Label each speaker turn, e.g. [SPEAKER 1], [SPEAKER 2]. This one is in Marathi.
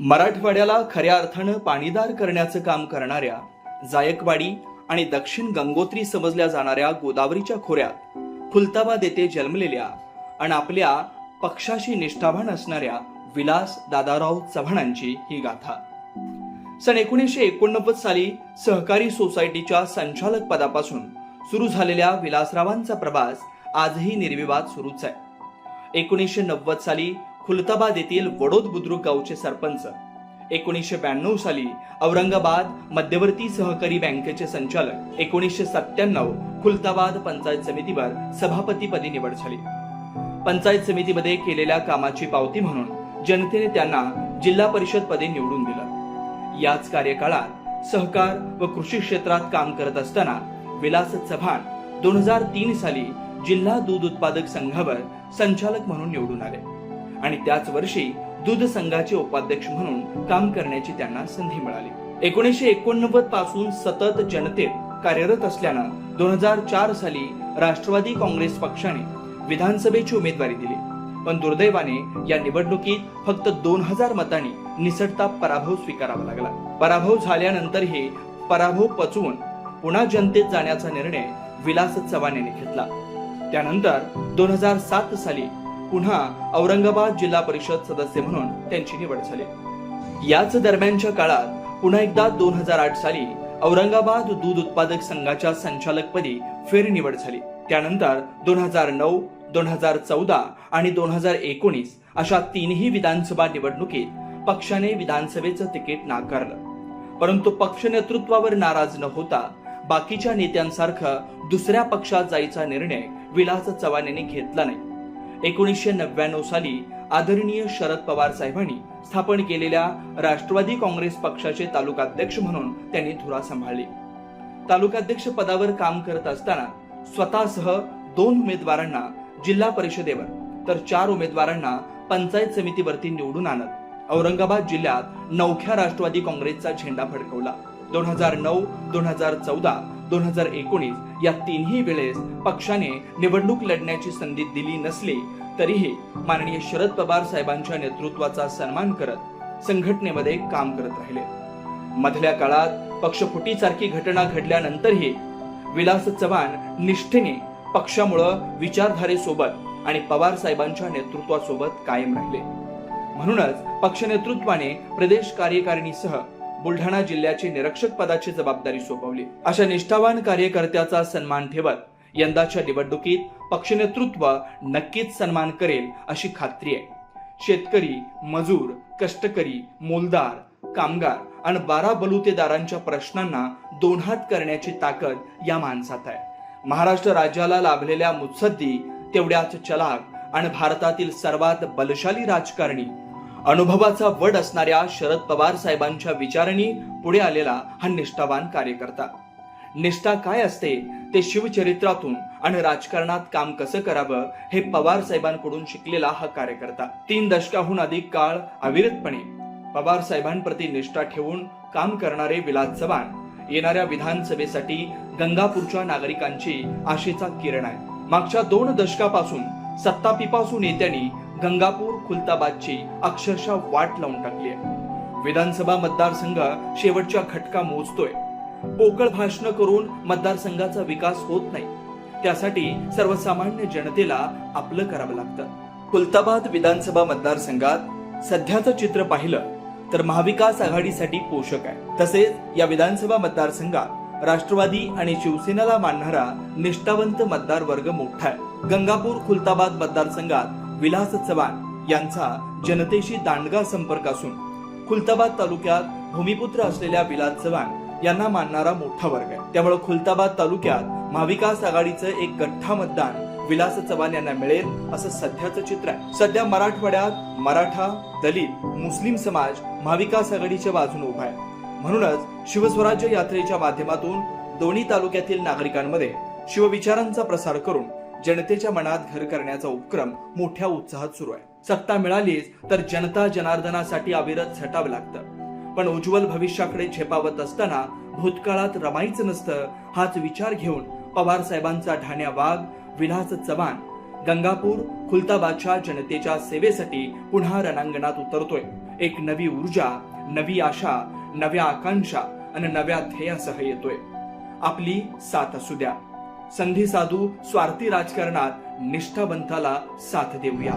[SPEAKER 1] मराठवाड्याला खऱ्या अर्थानं पाणीदार करण्याचं काम करणाऱ्या जायकवाडी आणि दक्षिण गंगोत्री समजल्या जाणाऱ्या गोदावरीच्या खोऱ्यात खुलताबाद येथे जन्मलेल्या आणि आपल्या पक्षाशी निष्ठावान असणाऱ्या विलास दादाराव चव्हाणांची ही गाथा. सन 1989 साली सहकारी सोसायटीच्या संचालक पदापासून सुरू झालेल्या विलासरावांचा प्रवास आजही निर्विवाद सुरूच आहे. 1990 साली खुलताबाद येथील वडोद बुद्रुक गावचे सरपंच, 1992 साली औरंगाबाद मध्यवर्ती सहकारी बँकेचे संचालक, 1997 खुलताबाद पंचायत समितीवर सभापतीपदी निवड झाली. पंचायत समितीमध्ये केलेल्या कामाची पावती म्हणून जनतेने त्यांना जिल्हा परिषद पदी निवडून दिलं. याच कार्यकाळात सहकार व कृषी क्षेत्रात काम करत असताना विलास चव्हाण 2003 साली जिल्हा दूध उत्पादक संघावर संचालक म्हणून निवडून आले आणि त्याच वर्षी दूध संघाचे उपाध्यक्ष म्हणून काम करण्याची त्यांना संधी मिळाली. 1989 पासून सतत जनतेत कार्यरत असल्यानं 2004 साली राष्ट्रवादी काँग्रेस पक्षाने विधानसभेची उमेदवारी दिली, पण दुर्दैवाने या निवडणुकीत फक्त 2000 मतांनी निसटता पराभव स्वीकारावा लागला. पराभव झाल्यानंतरही पराभव पचवून पुन्हा जनतेत जाण्याचा निर्णय विलास चव्हाण यांनी घेतला. त्यानंतर 2007 साली पुन्हा औरंगाबाद जिल्हा परिषद सदस्य म्हणून त्यांची निवड झाली. याच दरम्यानच्या काळात पुन्हा एकदा 2008 साली औरंगाबाद दूध उत्पादक संघाच्या संचालकपदी फेरनिवड झाली. त्यानंतर 2009, 2014 आणि 2019 अशा तीनही विधानसभा निवडणुकीत पक्षाने विधानसभेचं तिकीट नाकारलं. परंतु पक्ष नेतृत्वावर नाराज न होता बाकीच्या नेत्यांसारखं दुसऱ्या पक्षात जायचा निर्णय विलास चव्हाण यांनी घेतला नाही. 1999 साली आदरणीय शरद पवार साहेबांनी स्थापन केलेल्या राष्ट्रवादी काँग्रेस पक्षाचे तालुकाध्यक्ष म्हणून त्यांनी धुरा सांभाळली. तालुकाध्यक्ष पदावर काम करत असताना स्वतःसह 2 उमेदवारांना जिल्हा परिषदेवर तर 4 उमेदवारांना पंचायत समितीवरती निवडून आणत औरंगाबाद जिल्ह्यात नवख्या राष्ट्रवादी काँग्रेसचा झेंडा फडकवला. 2009, 2014, 2019 या तीनही वेळेस पक्षाने निवडणूक लढण्याची संधी दिली नसली तरीही माननीय शरद पवार साहेबांच्या नेतृत्वाचा सन्मान करत संघटनेमध्ये काम करत राहिले. मधल्या काळात पक्षफुटीसारखी घटना घडल्यानंतरही विलास चव्हाण निष्ठेने पक्षामुळे विचारधारेसोबत आणि पवार साहेबांच्या नेतृत्वासोबत कायम राहिले. म्हणूनच पक्ष नेतृत्वाने प्रदेश कार्यकारिणीसह बुलढाणा जिल्ह्याची निरीक्षक पदाची जबाबदारी सोपवली. अशा निष्ठावान कार्यकर्त्याचा सन्मान ठेवत यंदाच्या निवडणुकीत पक्ष नेतृत्व नक्कीच सन्मान करेल अशी खात्री आहे. शेतकरी, मजूर, कष्टकरी, मोलदार, कामगार आणि 12 बलुतेदारांच्या प्रश्नांना 2 हात करण्याची ताकद या माणसात आहे. महाराष्ट्र राज्याला लाभलेल्या मुत्सद्दी तेवढ्याच चलाक आणि भारतातील सर्वात बलशाली राजकारणी अनुभवाचा वड असणाऱ्या शरद पवार साहेबांच्या विचारांनी पुढे आलेला हा निष्ठावान कार्यकर्ता. निष्ठा काय असते ते शिवचरित्रातून आणि राजकारणात काम कसं करावं हे पवार साहेबांकडून शिकलेला हा कार्यकर्ता 3 दशकाहून अधिक काळ अविरतपणे पवार साहेबांप्रती निष्ठा ठेवून काम करणारे विलास चव्हाण येणाऱ्या विधानसभेसाठी गंगापूरच्या नागरिकांची आशेचा किरण आहे. मागच्या 2 दशकापासून सत्ता पिपासू नेत्यांनी गंगापूर खुलताबादची अक्षरशः वाट लावून टाकली आहे. विधानसभा मतदारसंघ शेवटच्या घटका मोजतोय. पोकळ भाषण करून मतदारसंघाचा विकास होत नाही. त्यासाठी सर्वसामान्य जनतेला आपलं करावं लागतं. खुलताबाद विधानसभा मतदारसंघात सध्याचं चित्र पाहिलं तर महाविकास आघाडीसाठी पोषक आहे. तसेच या विधानसभा मतदारसंघात राष्ट्रवादी आणि शिवसेनेला मानणारा निष्ठावंत मतदार वर्ग मोठा आहे. गंगापूर खुलताबाद मतदारसंघात विलास चव्हाण यांचा जनतेशी दांडगा संपर्क असून खुलताबाद तालुक्यात भूमिपुत्र असलेल्या विलास चव्हाण यांना मानणारा मोठा वर्ग आहे. त्यामुळे खुलताबाद तालुक्यात महाविकास आघाडीचं एक गठ्ठा मतदान विलास चव्हाण यांना मिळेल असं सध्याचं चित्र आहे. सध्या मराठवाड्यात मराठा, दलित, मुस्लिम समाज महाविकास आघाडीच्या बाजूने उभा आहे. म्हणूनच शिवस्वराज्य यात्रेच्या माध्यमातून दोन्ही तालुक्यातील नागरिकांमध्ये शिवविचारांचा प्रसार करून जनतेच्या मनात घर करण्याचा उपक्रम मोठ्या उत्साहात सुरू आहे. सत्ता मिळालीच तर जनता जनार्दनासाठी अविरत झटावं लागतं, पण उज्ज्वल भविष्याकडे झेपावत असताना भूतकाळात रमायचं नसतं हाच विचार घेऊन पवार साहेबांचा ढाण्या वाघ विलास चव्हाण गंगापूर खुलताबादच्या जनतेच्या सेवेसाठी पुन्हा रणांगणात उतरतोय. एक नवी ऊर्जा, नवी आशा, नव्या आकांक्षा आणि नव्या ध्येयासह येतोय. आपली साथ असू द्या. संधी साधू स्वार्थी राजकारणात निष्ठावंताला साथ देऊया.